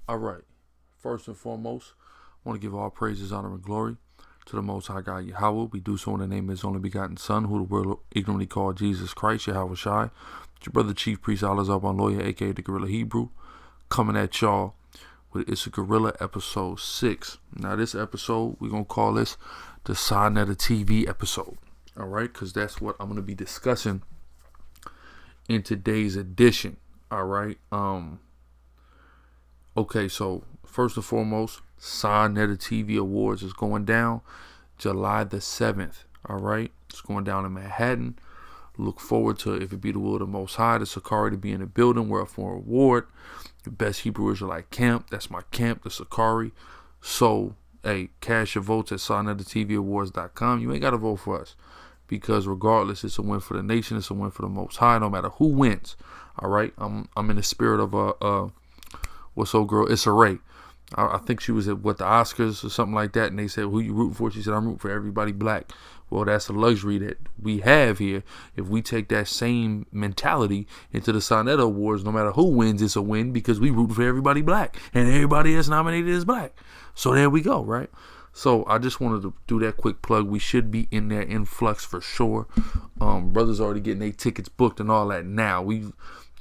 All right. First and foremost, I want to give all praises, honor, and glory to the Most High God Yahweh. We do so in the name of His only begotten Son, who the world ignorantly called Jesus Christ, Yahweh Shai. It's your brother Chief Priest Alazar Lawyer, aka the Guerrilla Hebrew, coming at y'all with Issa Guerrilla episode 6. Now, this episode, we're going to call this the Sinetta TV episode. All right, because that's what I'm going to be discussing in today's edition. All right. Okay, so first and foremost, Sinetta TV Awards is going down July the 7th. All right, it's going down in Manhattan. Look forward to, if it be the will of the Most High, the SICARI to be in the building. We're up for an award. The best Hebrew Israelite camp. That's my camp, the SICARI. So, hey, cast your votes at SinettaTVAwards.com. You ain't got to vote for us, because regardless, it's a win for the nation. It's a win for the Most High, no matter who wins. All right, I'm in the spirit of what's old girl Issa Rae. I think she was at the Oscars or something like that, and they said, "Who you rooting for?" She said, "I'm rooting for everybody black." Well, that's a luxury that we have here. If we take that same mentality into the Sinetta Awards, no matter who wins, it's a win, because we root for everybody black, and everybody that's nominated is black. So there we go, right? So I just wanted to do that quick plug. We should be in there in flux for sure. Brothers already getting their tickets booked and all that now. We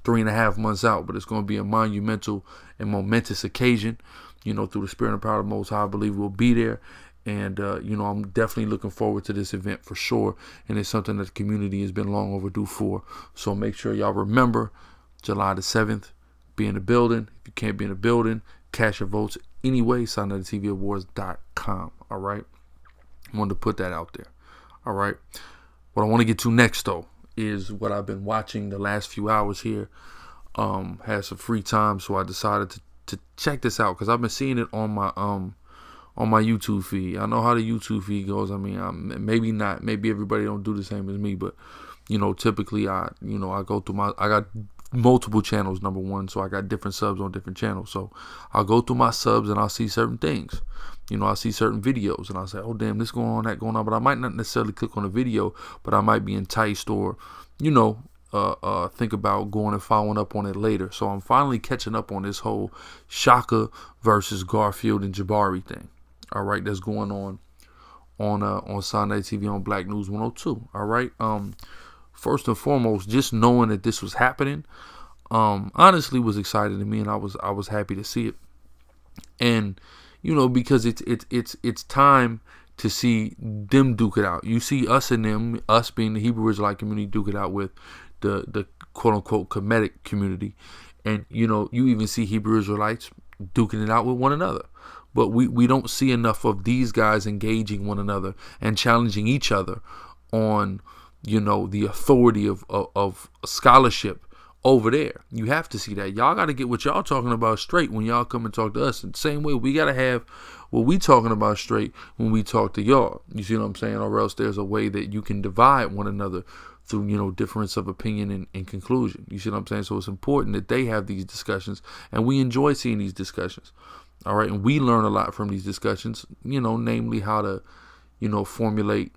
3.5 months out, but it's going to be a monumental and momentous occasion. Through the spirit and power of the Most High, I believe we'll be there. And, I'm definitely looking forward to this event for sure. And it's something that the community has been long overdue for. So make sure y'all remember July the 7th, be in the building. If you can't be in the building, cast your votes anyway, SinettaTVAwards.com. All right. I wanted to put that out there. All right. What I want to get to next, though, is what I've been watching the last few hours here. Had some free time, so I decided to check this out, because I've been seeing it on my YouTube feed. I know how the YouTube feed goes. I mean, maybe not. Maybe everybody don't do the same as me, but typically I go through I got multiple channels, number one, so I got different subs on different channels. So I'll go through my subs and I'll see certain things. I see certain videos and I'll say, oh damn, this going on, that going on, but I might not necessarily click on a video, but I might be enticed or think about going and following up on it later. So I'm finally catching up on this whole Shakka versus Garfield and Jabari thing. All right, that's going on Sunday TV on Black News 102. All right. First and foremost, just knowing that this was happening, honestly was exciting to me, and I was happy to see it. And because it's time to see them duke it out. You see us and them, us being the Hebrew Israelite community, duke it out with the quote unquote Kemetic community. And you even see Hebrew Israelites duking it out with one another. But we don't see enough of these guys engaging one another and challenging each other on the authority of scholarship over there. You have to see that. Y'all got to get what y'all talking about straight when y'all come and talk to us. And the same way, we got to have what we talking about straight when we talk to y'all. You see what I'm saying? Or else there's a way that you can divide one another through, difference of opinion and conclusion. You see what I'm saying? So it's important that they have these discussions, and we enjoy seeing these discussions. All right. And we learn a lot from these discussions, namely how to, formulate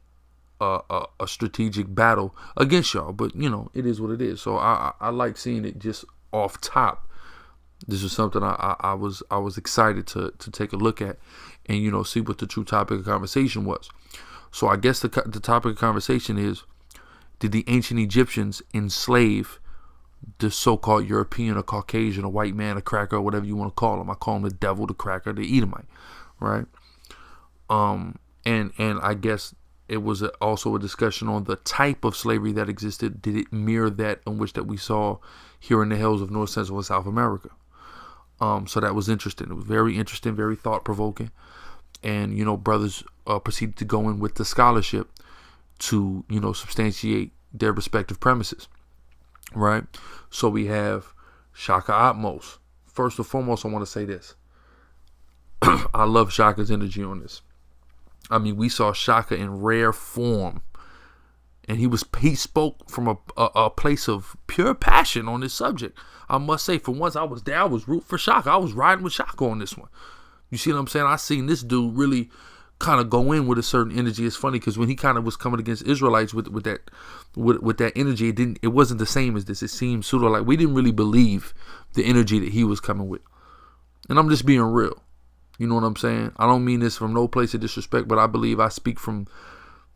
a strategic battle against y'all. But it is what it is. So I like seeing it just off top. This is something I was excited to take a look at and see what the true topic of conversation was. So I guess the topic of conversation is, did the ancient Egyptians enslave the so-called European or Caucasian or white man, a cracker, or whatever you want to call him? I call him the devil, the cracker, the Edomite, right? And I guess it was also a discussion on the type of slavery that existed. Did it mirror that in which that we saw here in the hills of North, Central, and South America? So that was interesting. It was very interesting, very thought-provoking. And, brothers proceeded to go in with the scholarship to, substantiate their respective premises, right? So we have Shakka Atmos. First and foremost, I want to say this. I love Shakka's energy on this. I mean, we saw Shakka in rare form, and he spoke from a place of pure passion on this subject. I must say, for once I was there, I was rooting for Shakka. I was riding with Shakka on this one. You see what I'm saying? I seen this dude really kind of go in with a certain energy. It's funny because when he kind of was coming against Israelites with that energy, it wasn't the same as this. It seemed sort of like we didn't really believe the energy that he was coming with. And I'm just being real. You know what I'm saying? I don't mean this from no place of disrespect, but I believe I speak from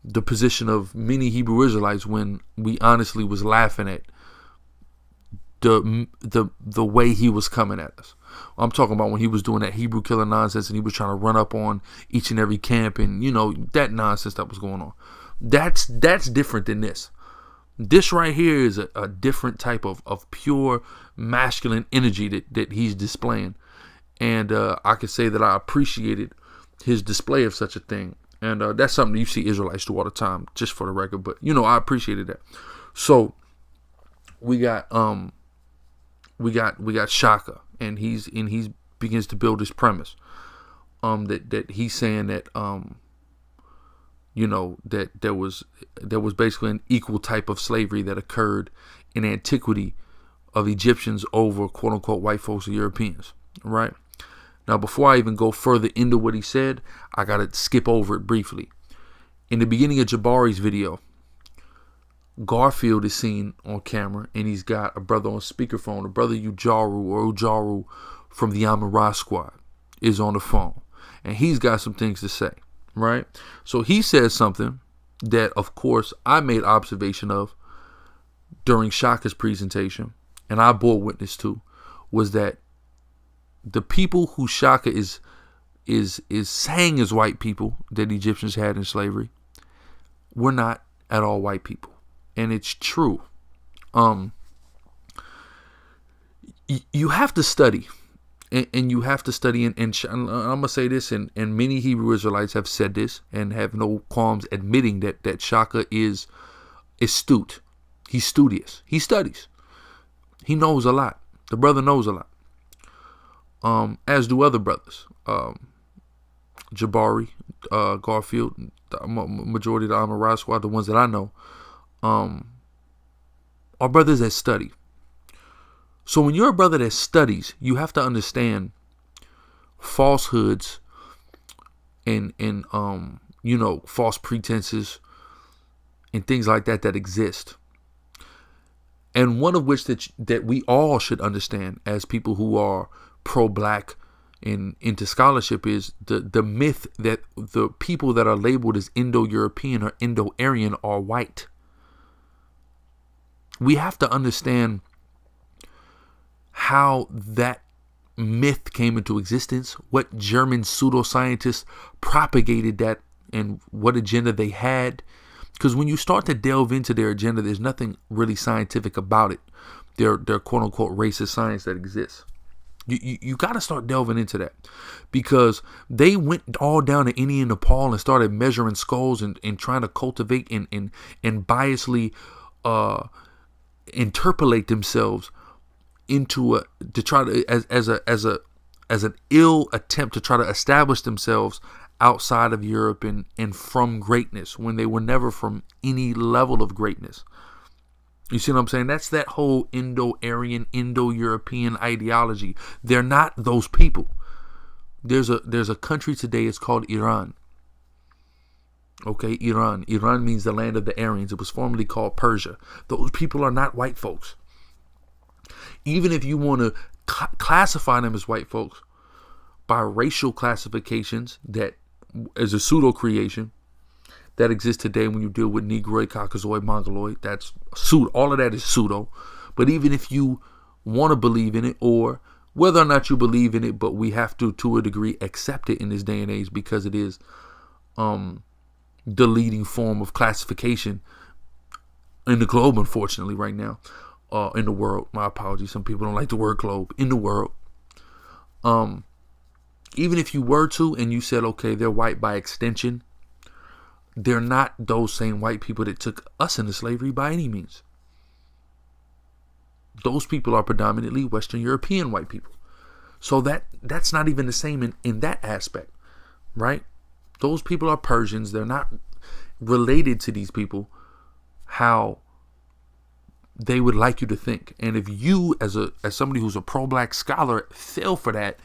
the position of many Hebrew Israelites when we honestly was laughing at the way he was coming at us. I'm talking about when he was doing that Hebrew killer nonsense and he was trying to run up on each and every camp and, you know, that nonsense that was going on. That's different than this. This right here is a different type of pure masculine energy that he's displaying. And I could say that I appreciated his display of such a thing. And that's something you see Israelites do all the time, just for the record. But, you know, I appreciated that. So we got Shakka, and he's begins to build his premise. That he's saying that you know, that there was basically an equal type of slavery that occurred in antiquity of Egyptians over quote unquote white folks or Europeans, right? Now, before I even go further into what he said, I got to skip over it briefly. In the beginning of Jabari's video, Garfield is seen on camera, and he's got a brother on speakerphone. A brother Ujaru from the Amara squad is on the phone, and he's got some things to say, right? So he says something that, of course, I made observation of during Shakka's presentation, and I bore witness to, was that the people who Shakka is saying is white people that Egyptians had in slavery were not at all white people. And it's true. You have to study. And you have to study. And I'm going to say this, and many Hebrew Israelites have said this and have no qualms admitting that Shakka is astute. He's studious. He studies. He knows a lot. The brother knows a lot. As do other brothers. Jabari, Garfield, the majority of the Amara squad, the ones that I know, are brothers that study. So when you're a brother that studies, you have to understand falsehoods and you know, false pretenses and things like that exist. And one of which that we all should understand as people who are pro-black and into scholarship is the myth that the people that are labeled as Indo-European or Indo-Aryan are white. We have to understand how that myth came into existence, what German pseudoscientists propagated that, and what agenda they had. Because when you start to delve into their agenda, there's nothing really scientific about it. They're quote unquote racist science that exists. You got to start delving into that, because they went all down to India and Nepal and started measuring skulls and trying to cultivate and biasly interpolate themselves into as an ill attempt to try to establish themselves outside of Europe and from greatness when they were never from any level of greatness. You see what I'm saying? That's that whole Indo-Aryan, Indo-European ideology. They're not those people. There's a country today, it's called Iran. Okay, Iran. Iran means the land of the Aryans. It was formerly called Persia. Those people are not white folks. Even if you want to classify them as white folks by racial classifications that is a pseudo creation that exists today when you deal with Negroid, Caucasoid, Mongoloid, that's pseudo. All of that is pseudo. But even if you want to believe in it, or whether or not you believe in it, but we have to a degree, accept it in this day and age because it is the leading form of classification in the globe, unfortunately, right now. In the world. My apologies. Some people don't like the word globe. In the world. Even if you were to, and you said, okay, they're white by extension, they're not those same white people that took us into slavery by any means. Those people are predominantly Western European white people. So that's not even the same in that aspect, right? Those people are Persians. They're not related to these people how they would like you to think. And if you, as somebody who's a pro-black scholar, fell for that,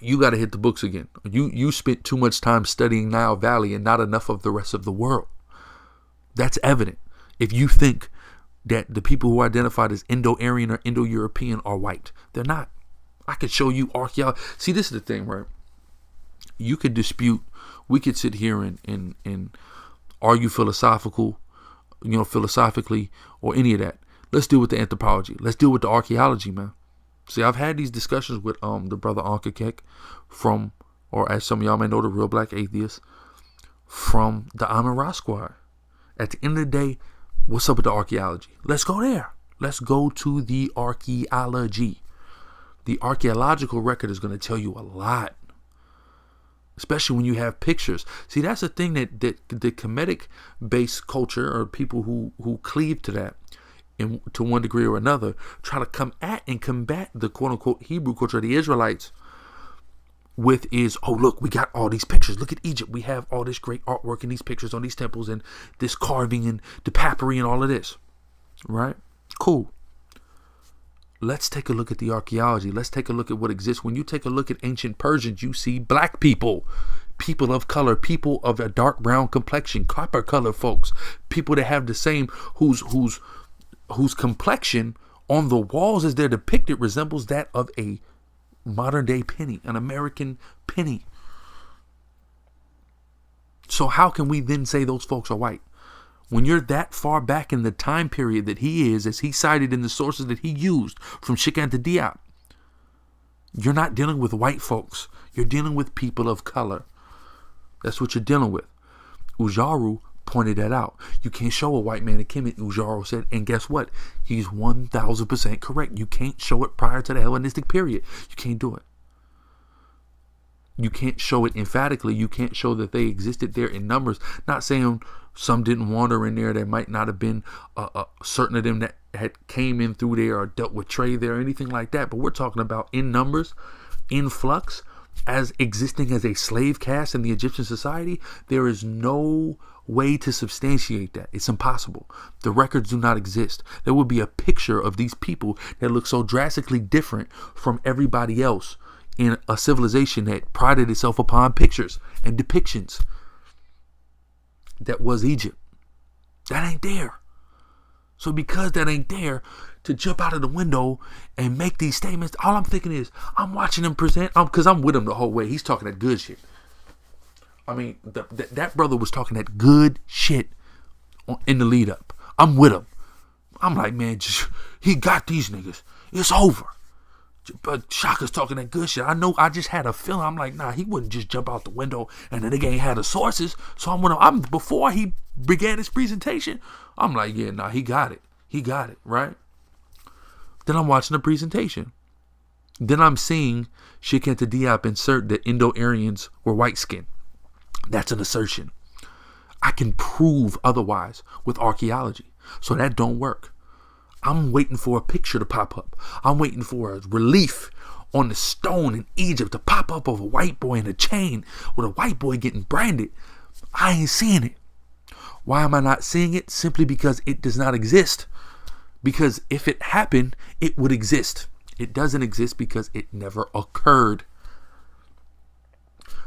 you got to hit the books again. You spent too much time studying Nile Valley and not enough of the rest of the world. That's evident. If you think that the people who are identified as Indo-Aryan or Indo-European are white, they're not. I could show you archaeology. See, this is the thing, right? You could dispute. We could sit here and argue philosophically, or any of that. Let's deal with the anthropology. Let's deal with the archaeology, man. See, I've had these discussions with the brother Ankakek from, or as some of y'all may know, the Real Black Atheist from the Amin Ra Squad. At the end of the day, what's up with the archaeology? Let's go there. Let's go to the archaeology. The archaeological record is going to tell you a lot, especially when you have pictures. See, that's the thing that the Kemetic-based culture, or people who cleave to that, to one degree or another, try to come at and combat the quote-unquote Hebrew culture of the Israelites with is, oh, look, we got all these pictures. Look at Egypt. We have all this great artwork and these pictures on these temples and this carving and the papyri and all of this. Right? Cool. Let's take a look at the archaeology. Let's take a look at what exists. When you take a look at ancient Persians, you see black people, people of color, people of a dark brown complexion, copper color folks, people that have the same, whose complexion on the walls as they're depicted resembles that of a modern day penny, an American penny. So how can we then say those folks are white? When you're that far back in the time period that he is, as he cited in the sources that he used from Shakka to Diop, you're not dealing with white folks. You're dealing with people of color. That's what you're dealing with. Ujaru pointed that out. You can't show a white man a Kemet, Ujaru said, and guess what? He's 1000% correct. You can't show it prior to the Hellenistic period. You can't do it. You can't show it emphatically. You can't show that they existed there in numbers. Not saying some didn't wander in there. There might not have been certain of them that had came in through there or dealt with trade there or anything like that. But we're talking about in numbers, in flux, as existing as a slave caste in the Egyptian society. There is no way to substantiate that. It's impossible. The records do not exist. There will be a picture of these people that look so drastically different from everybody else in a civilization that prided itself upon pictures and depictions. That was Egypt. That ain't there. So because that ain't there, to jump out of the window and make these statements, all I'm thinking is, I'm watching him present, because I'm with him the whole way. He's talking that good shit. I mean, that brother was talking that good shit in the lead up. I'm with him. I'm like, man, he got these niggas. It's over. But Shakka's talking that good shit. I know. I just had a feeling. I'm like, nah, he wouldn't just jump out the window and the nigga ain't had the sources. So I'm before he began his presentation, I'm like, yeah, nah, he got it. He got it, right? Then I'm watching the presentation. Then I'm seeing Shakka Diop insert that Indo-Aryans were white skinned. That's an assertion. I can prove otherwise with archaeology. So that don't work. I'm waiting for a picture to pop up. I'm waiting for a relief on the stone in Egypt to pop up of a white boy in a chain with a white boy getting branded. I ain't seeing it. Why am I not seeing it? Simply because it does not exist. Because if it happened, it would exist. It doesn't exist because it never occurred.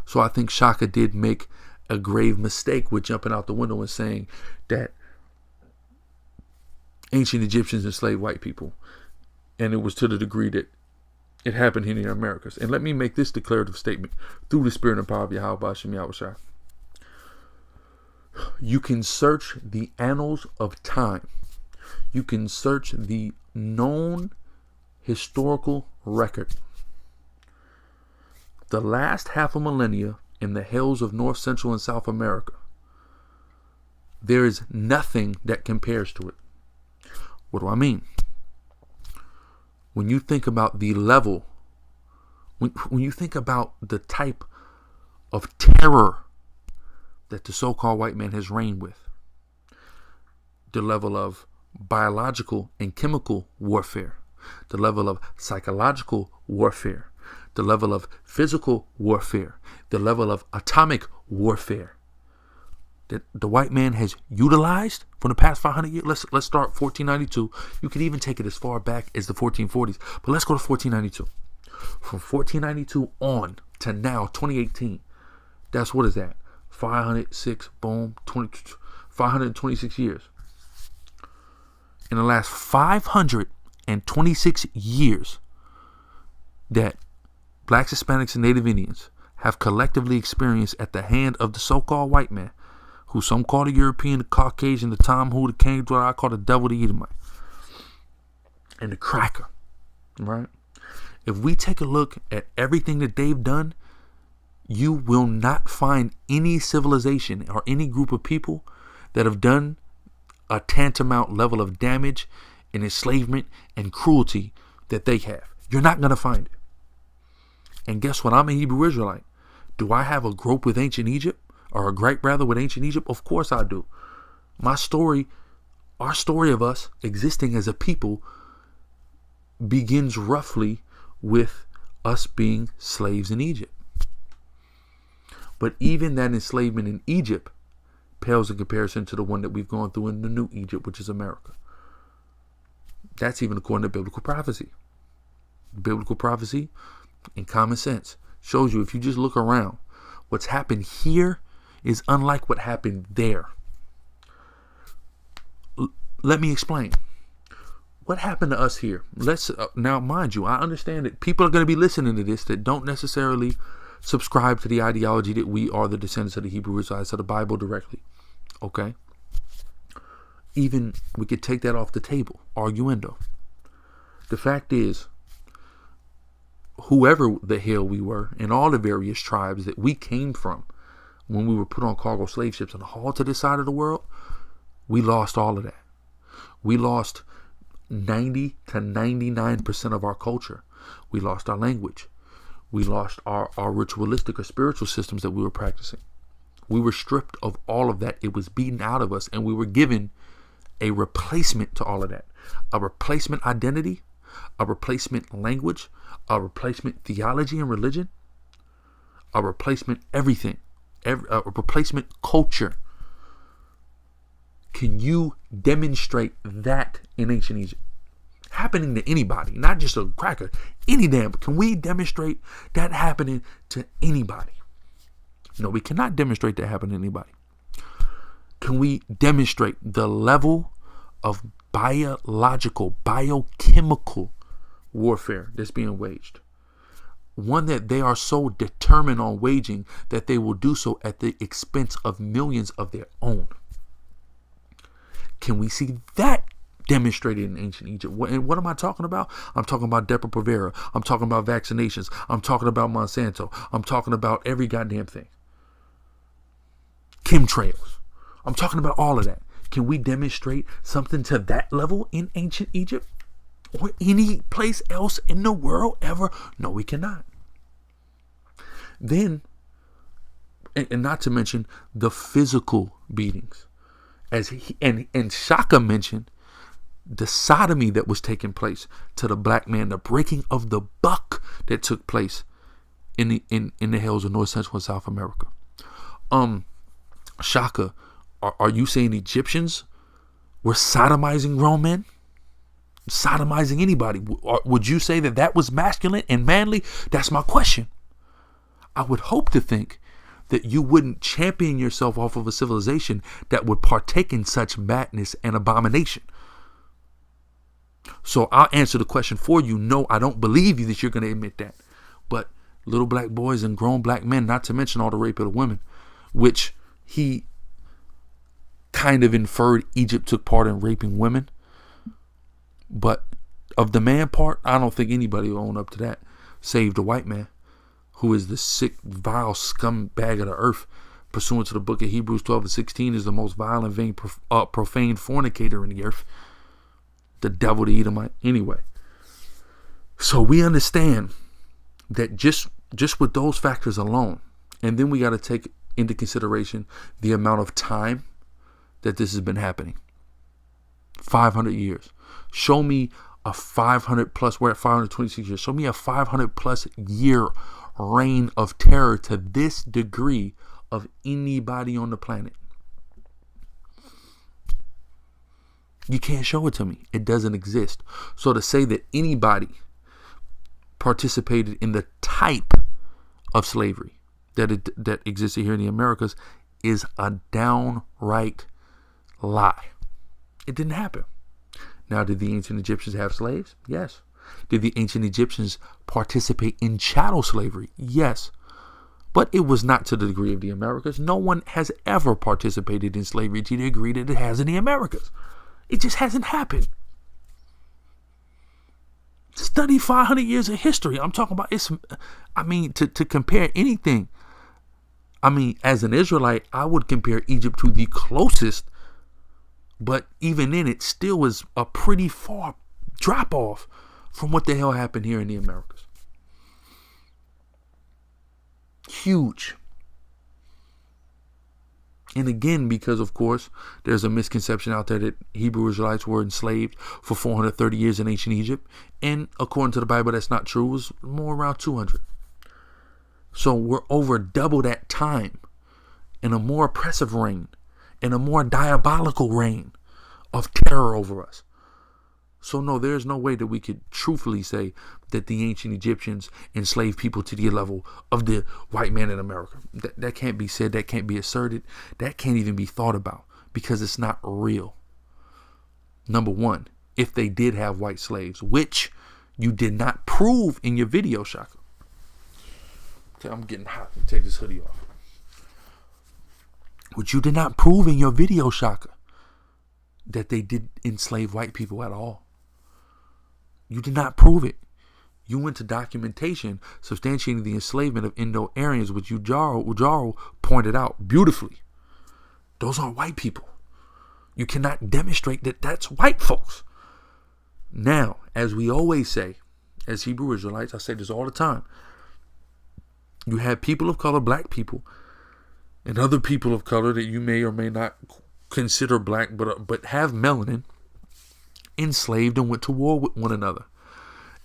So I think Shakka did make a grave mistake with jumping out the window and saying that ancient Egyptians enslaved white people. And it was to the degree that it happened here in the Americas. And let me make this declarative statement through the spirit and power of Yahweh Hashem Yahushua. You can search the annals of time. You can search the known historical record. The last half a millennia in the hills of North, Central, and South America. There is nothing that compares to it. What do I mean? When you think about the level, when you think about the type of terror that the so-called white man has reigned with, the level of biological and chemical warfare, the level of psychological warfare, the level of physical warfare, the level of atomic warfare that the white man has utilized from the past 500 years. Let's start 1492. You can even take it as far back as the 1440s, but let's go to 1492. From 1492 on to now, 2018, that's what is that? 506, boom, 526 years. In the last 526 years, that blacks, Hispanics, and Native Indians have collectively experienced at the hand of the so-called white man, who some call the European, the Caucasian, the Tom who, the King, what I call the devil, the Edomite, and the cracker, right? If we take a look at everything that they've done, you will not find any civilization or any group of people that have done a tantamount level of damage and enslavement and cruelty that they have. You're not going to find it. And guess what? I'm a Hebrew Israelite. Do I have a grope with ancient Egypt, or a gripe rather with ancient Egypt? Of course I do. My story, our story of us existing as a people, begins roughly with us being slaves in Egypt. But even that enslavement in Egypt pales in comparison to the one that we've gone through in the new Egypt, which is America. That's even according to biblical prophecy. Biblical prophecy and common sense shows you, if you just look around, what's happened here is unlike what happened there. Let me explain. What happened to us here? Let's now, mind you, I understand that people are going to be listening to this that don't necessarily subscribe to the ideology that we are the descendants of the Hebrew Israelites of the Bible directly. Okay? Even we could take that off the table. Arguendo. The fact is, whoever the hell we were in all the various tribes that we came from when we were put on cargo slave ships and hauled to this side of the world, we lost all of that. We lost 90 to 99% of our culture. We lost our language. We lost our ritualistic or spiritual systems that we were practicing. We were stripped of all of that. It was beaten out of us, and we were given a replacement to all of that. A replacement identity, a replacement language, a replacement theology and religion, a replacement everything, a replacement culture. Can you demonstrate that in ancient Egypt? Happening to anybody, not just a cracker, any damn. Can we demonstrate that happening to anybody? No, we cannot demonstrate that happening to anybody. Can we demonstrate the level of biological, biochemical warfare that's being waged? One that they are so determined on waging that they will do so at the expense of millions of their own. Can we see that demonstrated in ancient Egypt? And what am I talking about? I'm talking about Depo-Provera. I'm talking about vaccinations. I'm talking about Monsanto. I'm talking about every goddamn thing. Chemtrails. I'm talking about all of that. Can we demonstrate something to that level in ancient Egypt? Or any place else in the world ever? No, we cannot. Then, and not to mention the physical beatings. And Shakka mentioned the sodomy that was taking place to the black man, the breaking of the buck that took place in the hills of North, Central, and South America. Shakka, are you saying Egyptians were sodomizing grown men? Sodomizing anybody? Would you say that was masculine and manly? That's my question. I would hope to think that you wouldn't champion yourself off of a civilization that would partake in such madness and abomination. So I'll answer the question for you. No, I don't believe you that you're going to admit that. But little black boys and grown black men, not to mention all the rape of the women, which he kind of inferred Egypt took part in raping women. But of the man part, I don't think anybody will own up to that, save the white man, who is the sick, vile scumbag of the earth, pursuant to the book of Hebrews 12:16, is the most vile and vain, profane fornicator in the earth. The devil, the Edomite. Anyway, so we understand that just with those factors alone, and then we got to take into consideration the amount of time that this has been happening. 500 years. Show me a 500 plus, we're at 526 years. Show me a 500 plus year reign of terror to this degree of anybody on the planet. You can't show it to me. It doesn't exist. So to say that anybody participated in the type of slavery that existed here in the Americas is a downright lie. It didn't happen. Now, did the ancient Egyptians have slaves? Yes. Did the ancient Egyptians participate in chattel slavery? Yes. But it was not to the degree of the Americas. No one has ever participated in slavery to the degree that it has in the Americas. It just hasn't happened. Study 500 years of history. I'm talking about to compare anything. As an Israelite, I would compare Egypt to the closest, but even then, it still is a pretty far drop off from what the hell happened here in the Americas. Huge. And again, because of course, there's a misconception out there that Hebrew Israelites were enslaved for 430 years in ancient Egypt. And according to the Bible, that's not true. It was more around 200. So we're over double that time in a more oppressive reign, in a more diabolical reign of terror over us. So no, there's no way that we could truthfully say that the ancient Egyptians enslaved people to the level of the white man in America. That can't be said. That can't be asserted. That can't even be thought about because it's not real. Number one, if they did have white slaves, which you did not prove in your video, Shakka. Okay, I'm getting hot. Let me take this hoodie off. Which you did not prove in your video, Shakka, that they did enslave white people at all. You did not prove it. You went to documentation substantiating the enslavement of Indo-Aryans, which Ujaro pointed out beautifully. Those aren't white people. You cannot demonstrate that that's white folks. Now, as we always say, as Hebrew Israelites, I say this all the time, you have people of color, black people, and other people of color that you may or may not consider black, but have melanin, enslaved and went to war with one another.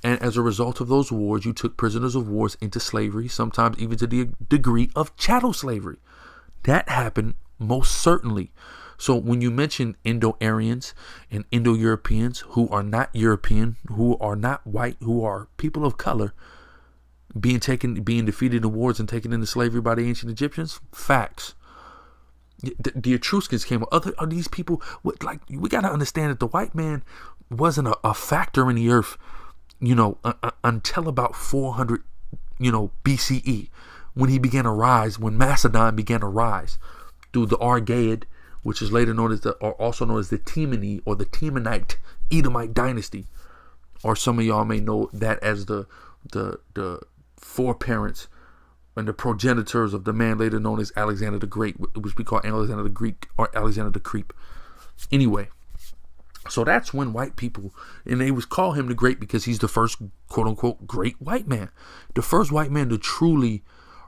And as a result of those wars, you took prisoners of war into slavery, sometimes even to the degree of chattel slavery. That happened most certainly. So when you mention Indo-Aryans and Indo-Europeans who are not European, who are not white, who are people of color, being defeated in wars and taken into slavery by the ancient Egyptians, facts. The Etruscans came. Are these people? We got to understand that the white man wasn't a factor in the earth, until about 400, BCE, when he began to rise, when Macedon began to rise through the Argead, which is later known as also known as the Temanite or the Temanite Edomite dynasty, or some of y'all may know that as the foreparents and the progenitors of the man later known as Alexander the Great, which we call Alexander the Greek or Alexander the Creep. Anyway, so that's when white people, and they was call him the Great because he's the first quote unquote great white man, the first white man to truly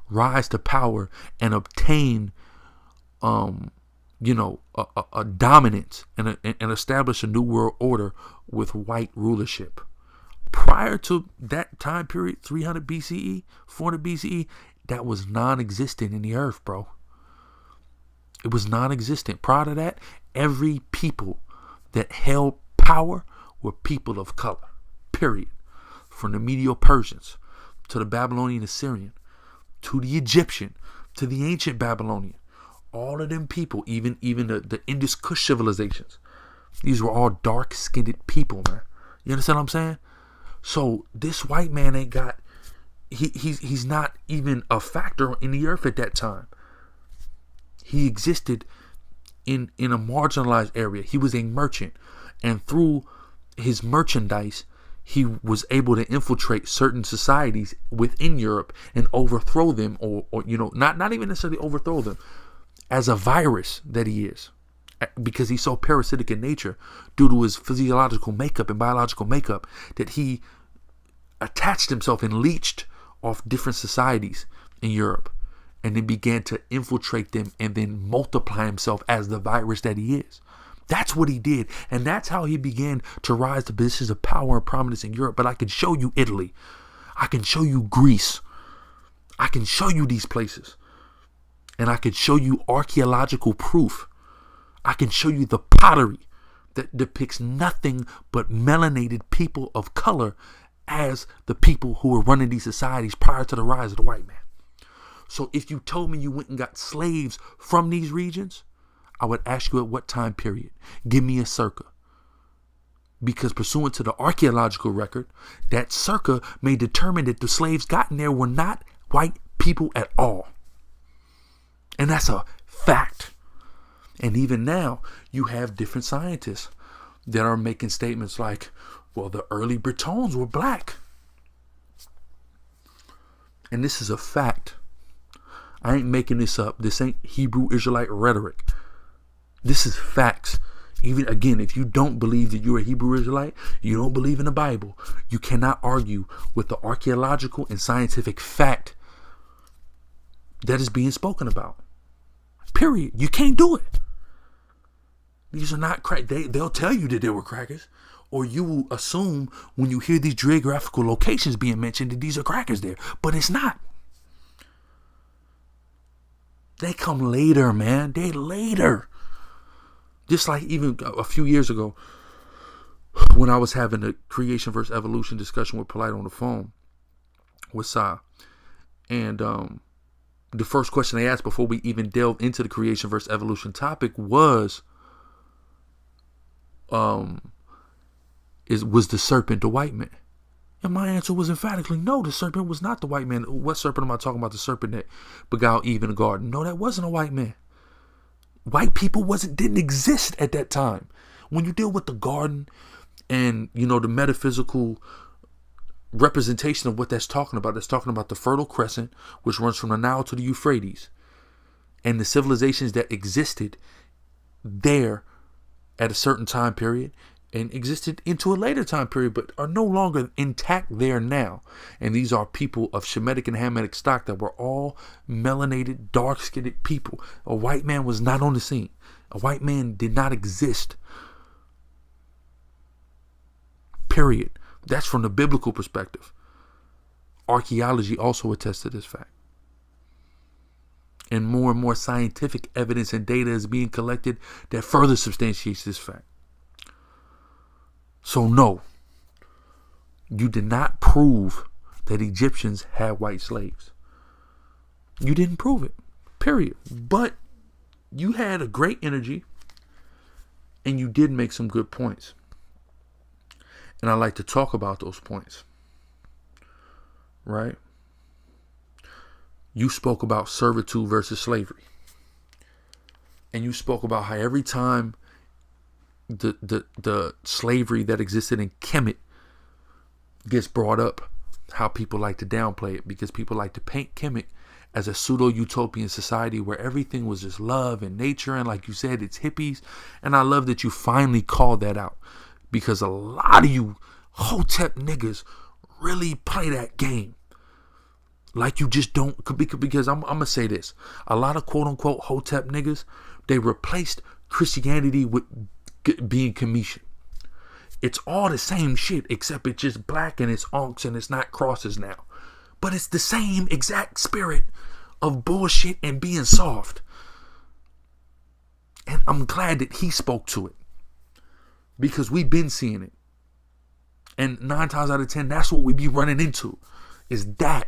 rise to power and obtain, a dominance and establish a new world order with white rulership. Prior to that time period, 300 BCE, 400 BCE, that was non-existent in the earth, bro. It was non-existent. Prior to that, every people that held power were people of color, period. From the Medo-Persians to the Babylonian Assyrian to the Egyptian to the ancient Babylonian. All of them people, even the Indus Kush civilizations, these were all dark-skinned people, man. You understand what I'm saying? So this white man ain't got, he's not even a factor in the earth at that time. He existed in a marginalized area. He was a merchant, and through his merchandise, he was able to infiltrate certain societies within Europe and overthrow them, or not even necessarily overthrow them, as a virus that he is, because he's so parasitic in nature due to his physiological makeup and biological makeup, that he attached himself and leached off different societies in Europe and then began to infiltrate them and then multiply himself as the virus that he is. That's what he did. And that's how he began to rise to positions of power and prominence in Europe. But I can show you Italy. I can show you Greece. I can show you these places. And I can show you archaeological proof. I can show you the pottery that depicts nothing but melanated people of color as the people who were running these societies prior to the rise of the white man. So if you told me you went and got slaves from these regions, I would ask you at what time period. Give me a circa. because pursuant to the archaeological record, that circa may determine that the slaves gotten there were not white people at all. And that's a fact. And even now, you have different scientists that are making statements like, well, the early Bretons were black. And this is a fact. I ain't making this up. This ain't Hebrew Israelite rhetoric. This is facts. Even again, if you don't believe that you're a Hebrew Israelite, you don't believe in the Bible, you cannot argue with the archaeological and scientific fact that is being spoken about. Period. You can't do it. These are not crack. They'll tell you that they were crackers, or you will assume when you hear these geographical locations being mentioned that these are crackers there, but it's not. They come later, man. They later. Just like even a few years ago, when I was having a creation versus evolution discussion with Polite on the phone with Sa, and the first question they asked before we even delved into the creation versus evolution topic was the serpent the white man? And my answer was emphatically no, the serpent was not the white man. What serpent am I talking about? The serpent that beguiled Eve in the garden? No, that wasn't a white man. White people didn't exist at that time. When you deal with the garden and, the metaphysical representation of what that's talking about the Fertile Crescent, which runs from the Nile to the Euphrates, and the civilizations that existed there at a certain time period and existed into a later time period, but are no longer intact there now. And these are people of Shemitic and Hamitic stock that were all melanated, dark-skinned people. A white man was not on the scene. A white man did not exist. Period. That's from the biblical perspective. Archaeology also attests to this fact. And more scientific evidence and data is being collected that further substantiates this fact. So no, you did not prove that Egyptians had white slaves. You didn't prove it, period. But you had a great energy and you did make some good points. And I like to talk about those points, right? You spoke about servitude versus slavery. And you spoke about how every time the slavery that existed in Kemet gets brought up, how people like to downplay it, because people like to paint Kemet as a pseudo-utopian society where everything was just love and nature, and like you said, it's hippies. And I love that you finally called that out, because a lot of you Hotep niggas really play that game like you just don't, because I'm gonna say this, a lot of quote-unquote Hotep niggas, they replaced Christianity with being Commission. It's all the same shit, except it's just black and it's unks and it's not crosses now. But it's the same exact spirit of bullshit and being soft. And I'm glad that he spoke to it, because we've been seeing it. And 9 times out of 10, that's what we be running into, is that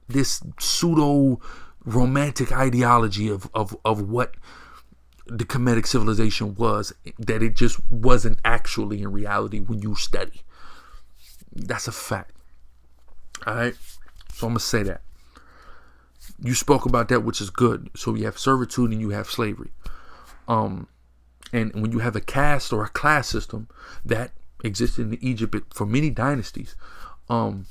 this pseudo romantic ideology of what the Kemetic civilization was, that it just wasn't actually in reality when you study. That's a fact. All right. So I'm going to say that. You spoke about that, which is good. So you have servitude and you have slavery. And when you have a caste or a class system that existed in Egypt for many dynasties, there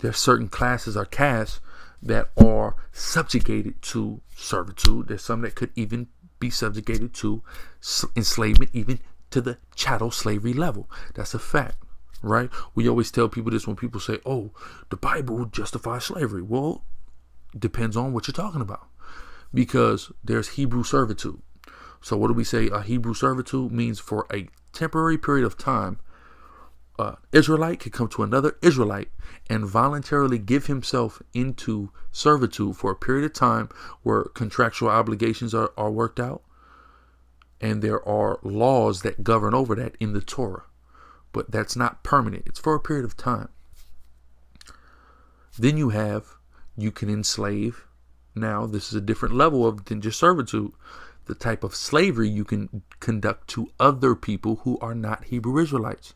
are certain classes or castes that are subjugated to servitude. There's some that could even be subjugated to enslavement, even to the chattel slavery level. That's a fact, right? We always tell people this when people say, oh, the Bible justifies slavery. Well, depends on what you're talking about, because there's Hebrew servitude. So what do we say? A Hebrew servitude means for a temporary period of time, Israelite could come to another Israelite and voluntarily give himself into servitude for a period of time where contractual obligations are worked out, and there are laws that govern over that in the Torah. But that's not permanent. It's for a period of time. Then you can enslave. Now, this is a different level than just servitude. The type of slavery you can conduct to other people who are not Hebrew Israelites.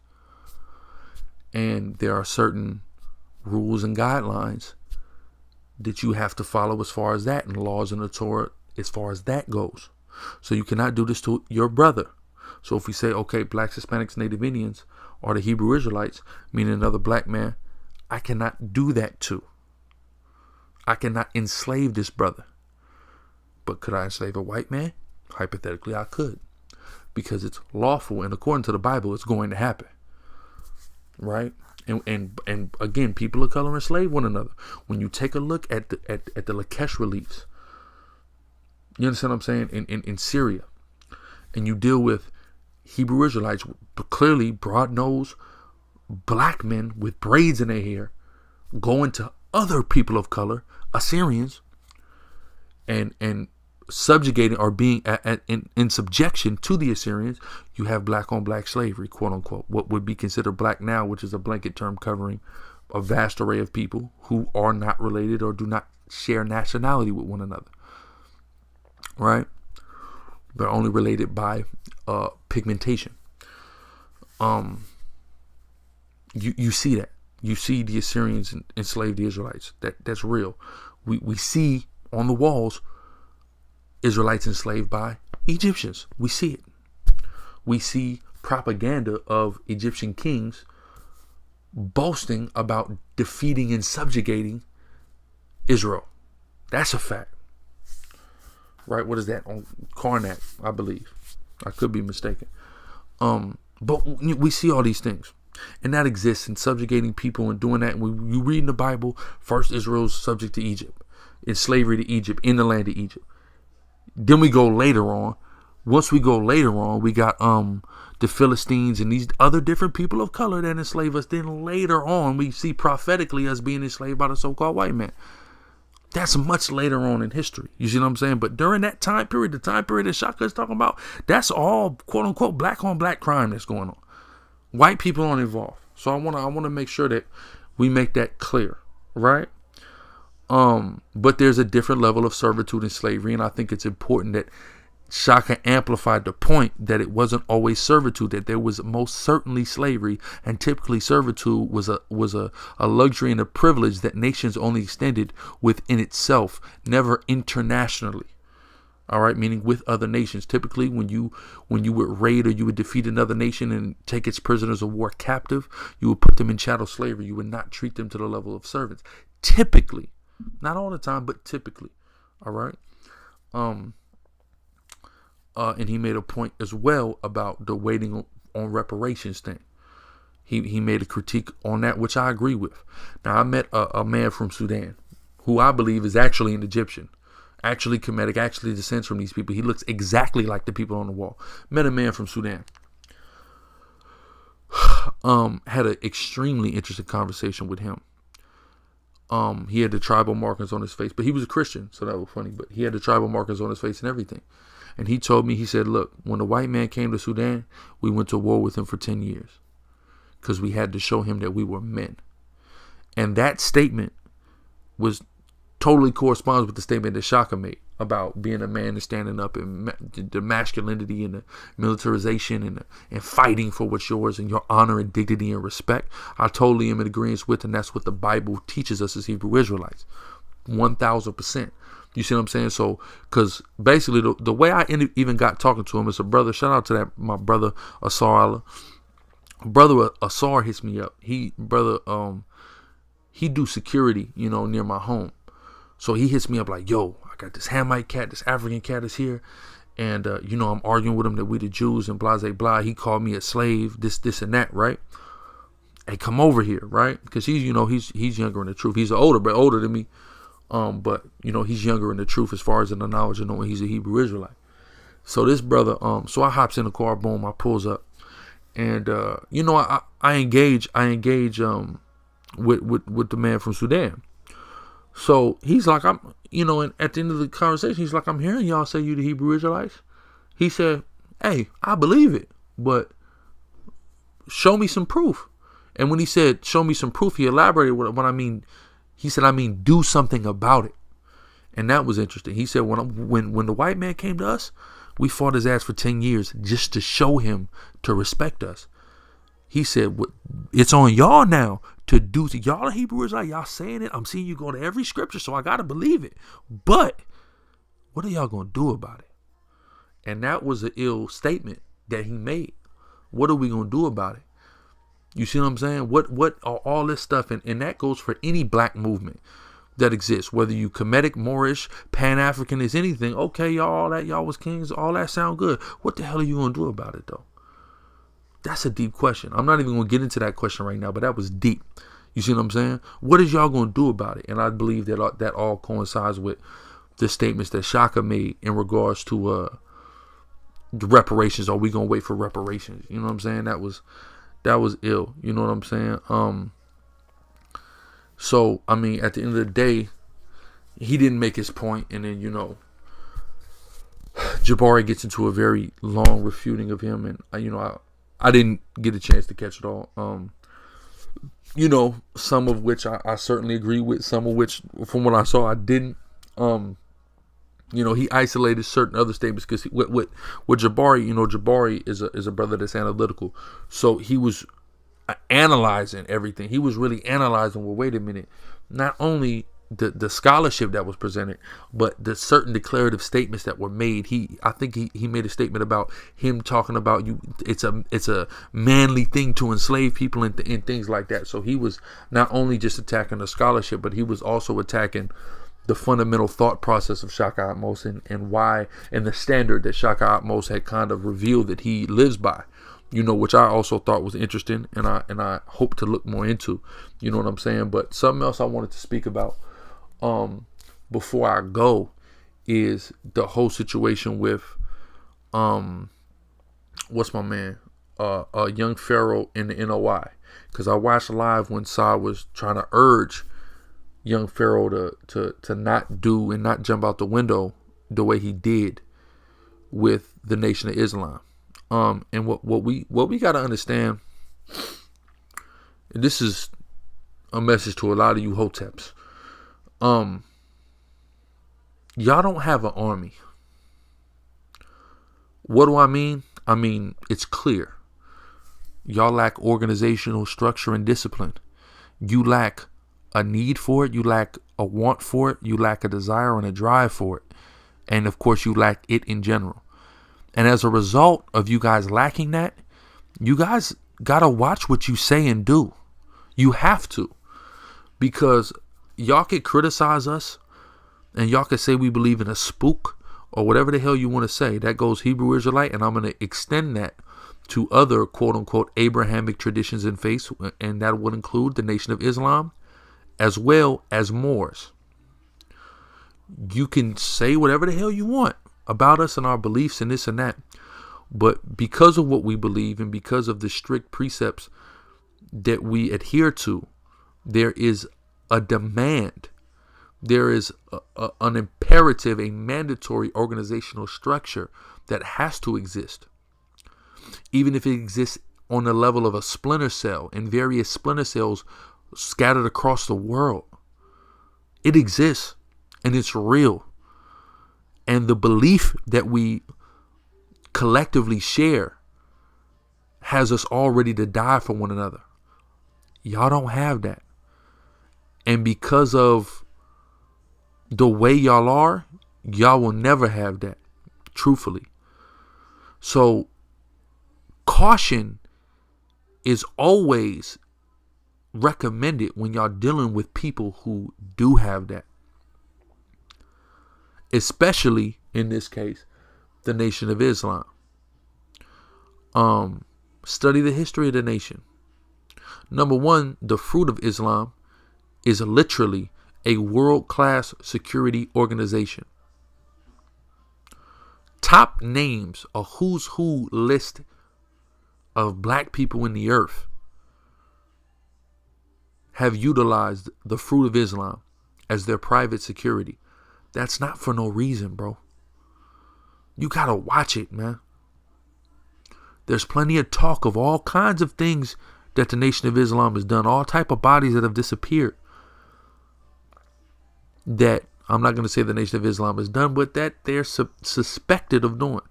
And there are certain rules and guidelines that you have to follow as far as that, and laws in the Torah as far as that goes. So you cannot do this to your brother. So if we say, okay, blacks, Hispanics, Native Indians are the Hebrew Israelites, meaning another black man, I cannot do that to. I cannot enslave this brother. But could I enslave a white man? Hypothetically, I could. Because it's lawful, and according to the Bible, it's going to happen. Right? And again, people of color enslave one another. When you take a look at the Lakesh reliefs, you understand what I'm saying? In Syria, and you deal with Hebrew Israelites, clearly broad-nosed black men with braids in their hair, going to other people of color, Assyrians, and subjugating or being in subjection to the Assyrians. You have black on black slavery, quote unquote, what would be considered black now, which is a blanket term covering a vast array of people who are not related or do not share nationality with one another. Right? They're only related by pigmentation. You see that. You see the Assyrians enslave the Israelites. That's real. We see on the walls Israelites enslaved by Egyptians. We see it. We see propaganda of Egyptian kings boasting about defeating and subjugating Israel. That's a fact. Right? What is that? On Karnak, I believe. I could be mistaken. But we see all these things. And that exists in subjugating people and doing that. When you read in the Bible, first Israel's subject to Egypt, in slavery to Egypt, in the land of Egypt. Then we go later on. Once we go later on, we got the Philistines and these other different people of color that enslave us. Then later on, we see prophetically us being enslaved by the so-called white man. That's much later on in history. You see what I'm saying? But during that time period, the time period that Shakka is talking about, that's all quote unquote black on black crime that's going on. White people aren't involved. So I wanna make sure that we make that clear, right? But there's a different level of servitude and slavery, and I think it's important that Shakka amplified the point that it wasn't always servitude, that there was most certainly slavery, and typically servitude was a luxury and a privilege that nations only extended within itself, never internationally. All right, meaning with other nations. Typically, when you would raid or you would defeat another nation and take its prisoners of war captive, you would put them in chattel slavery. You would not treat them to the level of servants. Typically, not all the time, but typically. All right. And he made a point as well about the waiting on reparations thing. He made a critique on that, which I agree with. Now, I met a man from Sudan who I believe is actually an Egyptian, actually Kemetic, actually descends from these people. He looks exactly like the people on the wall. Met a man from Sudan. Had an extremely interesting conversation with him. He had the tribal markings on his face, but he was a Christian, so that was funny. But he had the tribal markings on his face and everything. And he told me, he said, look, when the white man came to Sudan, we went to war with him for 10 years because we had to show him that we were men. And that statement was totally corresponds with the statement that Shakka made about being a man and standing up and the masculinity and the militarization and fighting for what's yours and your honor and dignity and respect. I totally am in agreement with, and that's what the Bible teaches us as Hebrew Israelites. 1,000%. You see what I'm saying? So, because basically the way I even got talking to him is a brother. Shout out to that my brother Asar. Brother Asar hits me up. He do security, near my home. So he hits me up like, yo, I got this Hamite cat, this African cat is here. And, I'm arguing with him that we the Jews and blah, blah, blah. He called me a slave, this and that, right? Hey, come over here, right? Because he's younger in the truth. He's older than me. But he's younger in the truth as far as in the knowledge of knowing he's a Hebrew Israelite. So this brother, so I hops in the car, boom, I pulls up. And, I engage, with the man from Sudan. So he's like, and at the end of the conversation, he's like, I'm hearing y'all say you the Hebrew Israelites. He said, hey, I believe it, but show me some proof. And when he said, show me some proof, he elaborated what I mean. He said, do something about it. And that was interesting. He said, when the white man came to us, we fought his ass for 10 years just to show him to respect us. He said, it's on y'all now to do. Y'all are Hebrew Israelites. Y'all saying it. I'm seeing you go to every scripture, so I got to believe it. But what are y'all going to do about it? And that was an ill statement that he made. What are we going to do about it? You see what I'm saying? What are all this stuff? And that goes for any black movement that exists, whether you Kemetic, Moorish, Pan-African is anything. Okay, y'all was kings. All that sound good. What the hell are you going to do about it, though? That's a deep question. I'm not even going to get into that question right now, but that was deep. You see what I'm saying? What is y'all going to do about it? And I believe that that all coincides with the statements that Shakka made in regards to the reparations. Are we going to wait for reparations? You know what I'm saying? That was ill. You know what I'm saying? So, I mean, at the end of the day, he didn't make his point, and then, Jabari gets into a very long refuting of him, and I didn't get a chance to catch it all. Some of which I certainly agree with, some of which, from what I saw, I didn't. He isolated certain other statements because with Jabari, Jabari is a brother that's analytical. So he was analyzing everything. He was really analyzing, well, wait a minute, not only the scholarship that was presented, but the certain declarative statements that were made. I think he made a statement about him talking about it's a manly thing to enslave people and things like that. So he was not only just attacking the scholarship, but he was also attacking the fundamental thought process of Shakka Atmos and why, and the standard that Shakka Atmos had kind of revealed that he lives by, which I also thought was interesting, and I hope to look more into, you know what I'm saying? But something else I wanted to speak about before I go is the whole situation with what's my man, young Pharaoh in the NOI, because I watched live when Sa was trying to urge young Pharaoh to not do and not jump out the window the way he did with the Nation of Islam. And what we got to understand, and this is a message to a lot of you hoteps. Y'all don't have an army. What do I mean? I mean, it's clear. Y'all lack organizational structure and discipline. You lack a need for it. You lack a want for it. You lack a desire and a drive for it. And of course, you lack it in general. And as a result of you guys lacking that, you guys got to watch what you say and do. You have to. Because y'all could criticize us and y'all could say we believe in a spook or whatever the hell you want to say. That goes Hebrew Israelite, and I'm going to extend that to other quote unquote Abrahamic traditions and faiths, and that would include the Nation of Islam as well as Moors. You can say whatever the hell you want about us and our beliefs and this and that, but because of what we believe and because of the strict precepts that we adhere to, there is a demand, there is an imperative, a mandatory organizational structure that has to exist, even if it exists on the level of a splinter cell and various splinter cells scattered across the world. It exists, and it's real. And the belief that we collectively share has us all ready to die for one another. Y'all don't have that. And because of the way y'all are, y'all will never have that, truthfully. So caution is always recommended when y'all dealing with people who do have that. Especially in this case, the Nation of Islam. Study the history of the nation. Number one, the fruit of Islam is literally a world-class security organization. Top names, a who's who list of black people in the earth have utilized the fruit of Islam as their private security. That's not for no reason, bro. You gotta watch it, man. There's plenty of talk of all kinds of things that the Nation of Islam has done, all type of bodies that have disappeared, that I'm not going to say the Nation of Islam has done, but that they're suspected of doing.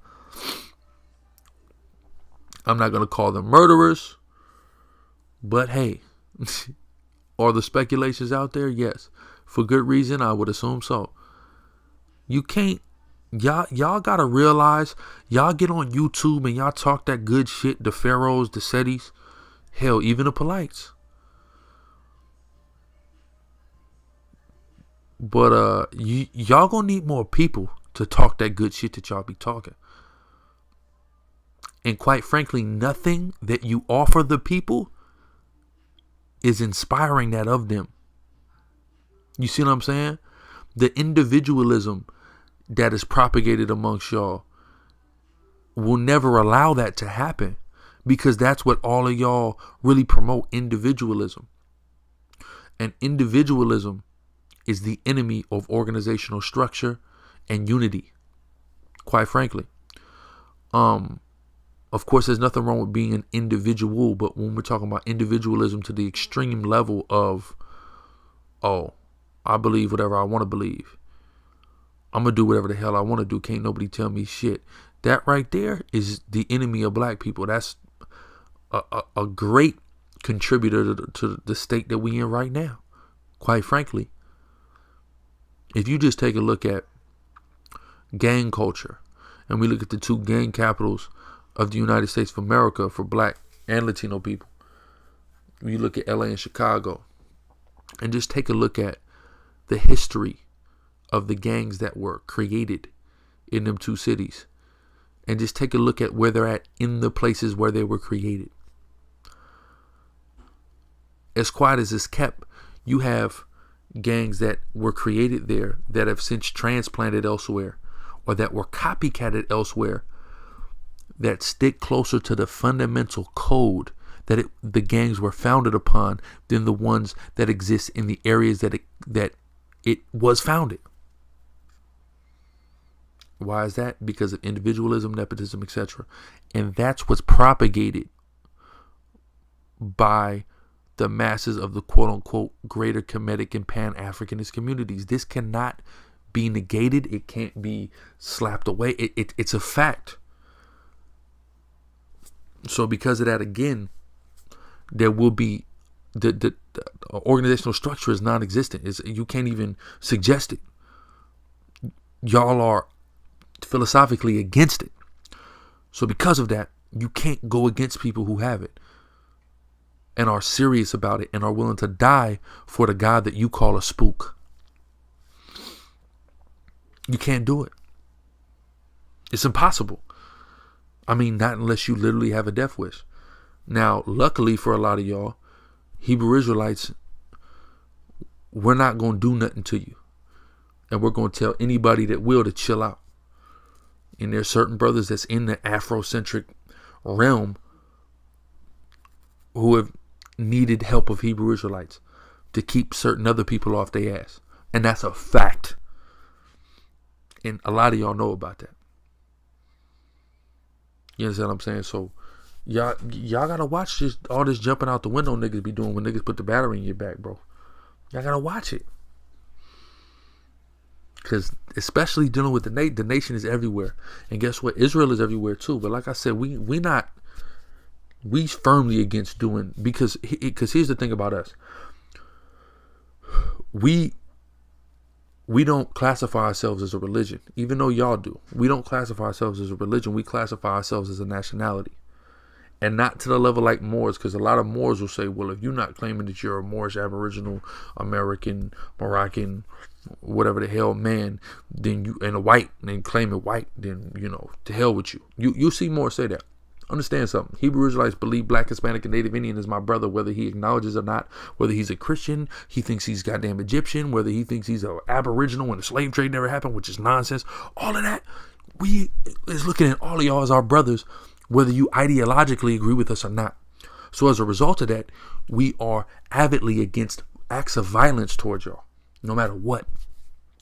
I'm not going to call them murderers. But hey, are the speculations out there? Yes. For good reason, I would assume so. You can't, y'all gotta realize, y'all get on YouTube and y'all talk that good shit, the Pharaohs, the SETIs, hell, even the Polites. But y'all gonna need more people to talk that good shit that y'all be talking. And quite frankly, nothing that you offer the people is inspiring that of them. You see what I'm saying? The individualism that is propagated amongst y'all will never allow that to happen, because that's what all of y'all really promote, individualism. And individualism is the enemy of organizational structure and unity, quite frankly. Of course, there's nothing wrong with being an individual, but when we're talking about individualism to the extreme level of, oh, I believe whatever I want to believe, I'm going to do whatever the hell I want to do, can't nobody tell me shit. That right there is the enemy of black people. That's a great contributor to the state that we in right now, quite frankly. If you just take a look at gang culture, and we look at the two gang capitals of the United States of America for black and Latino people, when you look at LA and Chicago, and just take a look at the history of the gangs that were created in them two cities, and just take a look at where they're at in the places where they were created. As quiet as it's kept, you have gangs that were created there that have since transplanted elsewhere, or that were copycatted elsewhere, that stick closer to the fundamental code that the gangs were founded upon than the ones that exist in the areas that it was founded. Why is that? Because of individualism, nepotism, etc. And that's what's propagated by the masses of the quote-unquote greater Kemetic and Pan-Africanist communities. This cannot be negated. It can't be slapped away. It's a fact. So because of that, again, there will be the organizational structure is non-existent. You can't even suggest it. Y'all are philosophically against it. So because of that, you can't go against people who have it and are serious about it and are willing to die for the God that you call a spook. You can't do it. It's impossible. I mean, not unless you literally have a death wish. Now, luckily for a lot of y'all, Hebrew Israelites, we're not going to do nothing to you. And we're going to tell anybody that will to chill out. And there's certain brothers that's in the Afrocentric realm who have needed help of Hebrew Israelites to keep certain other people off their ass. And that's a fact. And a lot of y'all know about that. You understand what I'm saying? So y'all gotta watch this, all this jumping out the window niggas be doing when niggas put the battery in your back, bro. Y'all gotta watch it. Because especially dealing with the nation is everywhere. And guess what? Israel is everywhere too. But like I said, we firmly against doing, because here's the thing about us. We don't classify ourselves as a religion, even though y'all do. We don't classify ourselves as a religion. We classify ourselves as a nationality. And not to the level like Moors, because a lot of Moors will say, well, if you're not claiming that you're a Moorish, Aboriginal, American, Moroccan, whatever the hell man, then you, and a white, and claim it white, then, to hell with you. You see Moors say that. Understand something. Hebrew Israelites believe Black, Hispanic, and Native Indian is my brother, whether he acknowledges or not, whether he's a Christian, he thinks he's goddamn Egyptian, whether he thinks he's an Aboriginal when the slave trade never happened, which is nonsense. All of that, we is looking at all of y'all as our brothers, whether you ideologically agree with us or not. So as a result of that, we are avidly against acts of violence towards y'all, no matter what.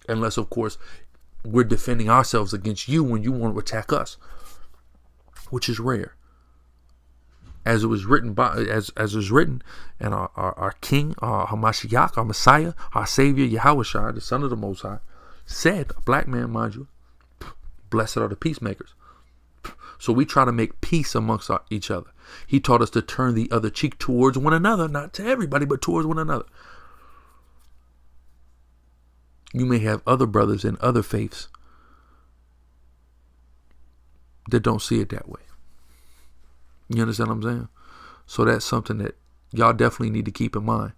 Unless, of course, we're defending ourselves against you when you want to attack us, which is rare. As it was written as it was written, and our King, our Hamashiach, our Messiah, our Savior, Yahushua, the Son of the Most High, said, a black man, mind you, blessed are the peacemakers. So we try to make peace amongst each other. He taught us to turn the other cheek towards one another, not to everybody, but towards one another. You may have other brothers in other faiths that don't see it that way. You understand what I'm saying? So that's something that y'all definitely need to keep in mind.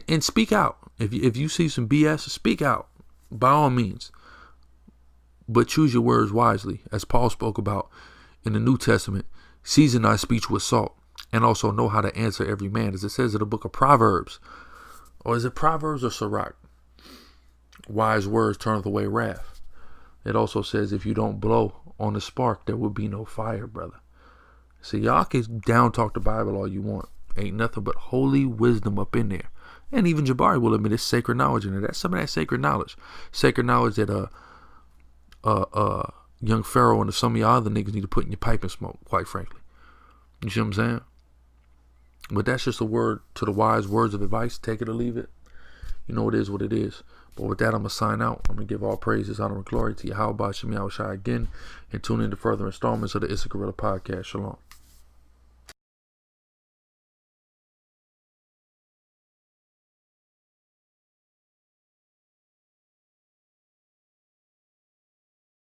And speak out. If you see some BS, speak out. By all means. But choose your words wisely. As Paul spoke about in the New Testament, season thy speech with salt. And also know how to answer every man. As it says in the book of Proverbs. Or is it Proverbs or Sirach? Wise words turneth away wrath. It also says if you don't blow on the spark, there will be no fire, brother. See, y'all can down talk the Bible all you want. Ain't nothing but holy wisdom up in there. And even Jabari will admit it's sacred knowledge in there. That's some of that sacred knowledge. Sacred knowledge that young Pharaoh and some of y'all other niggas need to put in your pipe and smoke, quite frankly. You see what I'm saying? But that's just a word to the wise, words of advice. Take it or leave it. You know, it is what it is. But with that, I'm going to sign out. I'm going to give all praises, honor, and glory to Yahweh Shai again, and tune in to further installments of the SICARII podcast. Shalom.